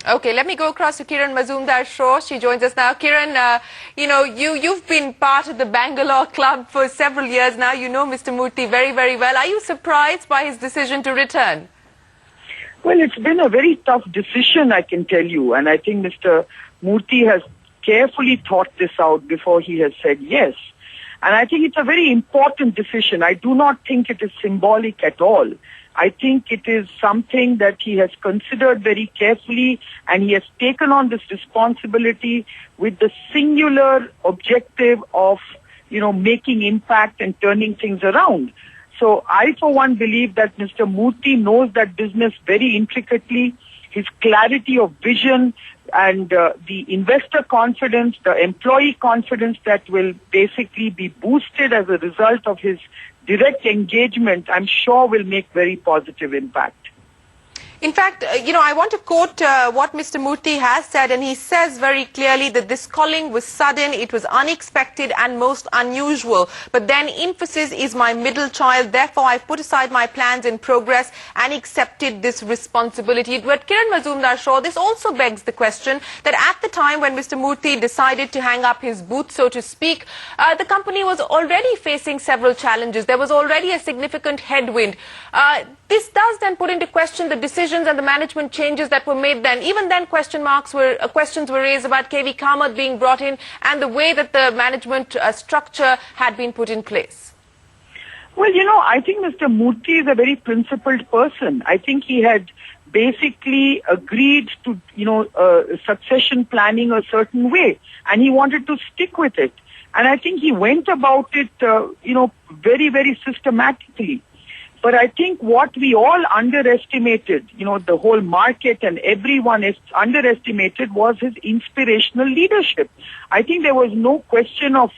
Okay, let me go across to Kiran Mazumdar Shaw. She joins us now. Kiran, you've been part of the Bangalore club for several years now. You know Mr. Murthy very, very well. Are you surprised by his decision to return? Well, it's been a very tough decision, I can tell you. And I think Mr. Murthy has carefully thought this out before he has said yes. And I think it's a very important decision. I do not think it is symbolic at all. I think it is something that he has considered very carefully, and he has taken on this responsibility with the singular objective of, making impact and turning things around. So I, for one, believe that Mr. Murthy knows that business very intricately. His clarity of vision and the investor confidence, the employee confidence that will basically be boosted as a result of his direct engagement, I'm sure will make very positive impact. In fact, I want to quote what Mr. Murthy has said, and he says very clearly that this calling was sudden, it was unexpected and most unusual. But then Infosys is my middle child, therefore I put aside my plans in progress and accepted this responsibility. But Kiran Mazumdar Shaw, this also begs the question that at the time when Mr. Murthy decided to hang up his boots, so to speak, the company was already facing several challenges. There was already a significant headwind. This does then put into question the decisions and the management changes that were made then. Even then questions were raised about KV Kamath being brought in and the way that the management structure had been put in place. Well, I think Mr. Murthy is a very principled person. I think he had basically agreed to, succession planning a certain way, and he wanted to stick with it. And I think he went about it, very, very systematically. But I think what we all underestimated, the whole market and everyone underestimated was his inspirational leadership. I think there was no question of,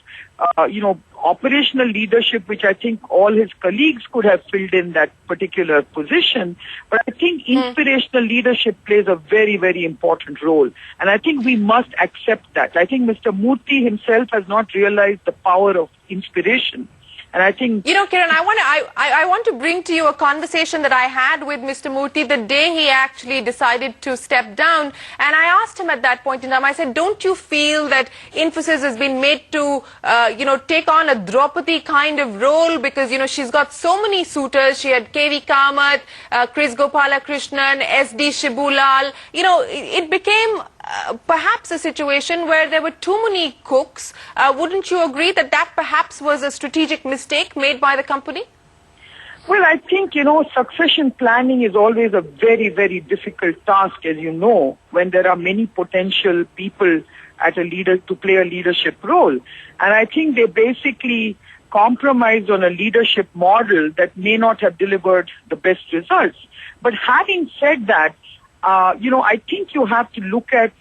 operational leadership, which I think all his colleagues could have filled in that particular position. But I think inspirational leadership plays a very, very important role. And I think we must accept that. I think Mr. Murthy himself has not realized the power of inspiration. And I think, Kiran, I want to bring to you a conversation that I had with Mr. Murthy the day he actually decided to step down. And I asked him at that point in time, I said, don't you feel that Infosys has been made to, take on a Draupadi kind of role? Because, she's got so many suitors. She had KV Kamath, Chris Gopalakrishnan, SD Shibulal. It became perhaps a situation where there were too many cooks. Wouldn't you agree that that perhaps was a strategic mistake made by the company? Well, I think, succession planning is always a very, very difficult task, as you know, when there are many potential people to play a leadership role. And I think they basically compromised on a leadership model that may not have delivered the best results. But having said that, I think you have to look at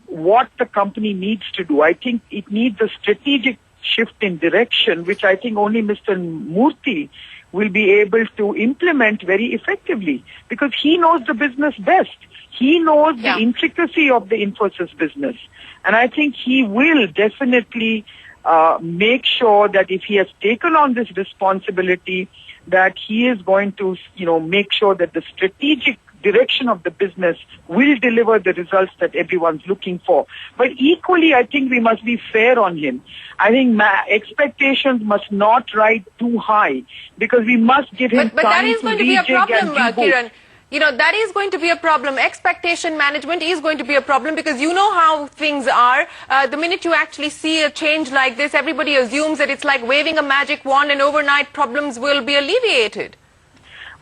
what the company needs to do. I think it needs a strategic shift in direction, which I think only Mr. Murthy will be able to implement very effectively, because he knows the business best. He knows the intricacy of the Infosys business. And I think he will definitely make sure that if he has taken on this responsibility, that he is going to, make sure that the strategic direction of the business will deliver the results that everyone's looking for. But equally, I think we must be fair on him. I think expectations must not rise too high, because we must give him time to rejig and reboot. But that is going to be a problem, Kiran. That is going to be a problem. Expectation management is going to be a problem, because you know how things are. The minute you actually see a change like this, everybody assumes that it's like waving a magic wand and overnight problems will be alleviated.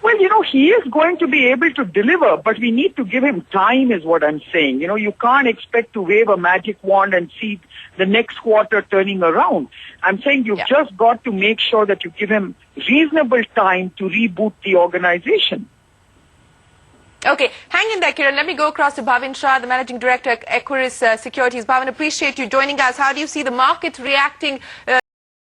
Well, he is going to be able to deliver, but we need to give him time, is what I'm saying. You can't expect to wave a magic wand and see the next quarter turning around. I'm saying you've just got to make sure that you give him reasonable time to reboot the organization. Okay, hang in there, Kiran. Let me go across to Bhavin Shah, the Managing Director at Equirus Securities. Bhavin, appreciate you joining us. How do you see the markets reacting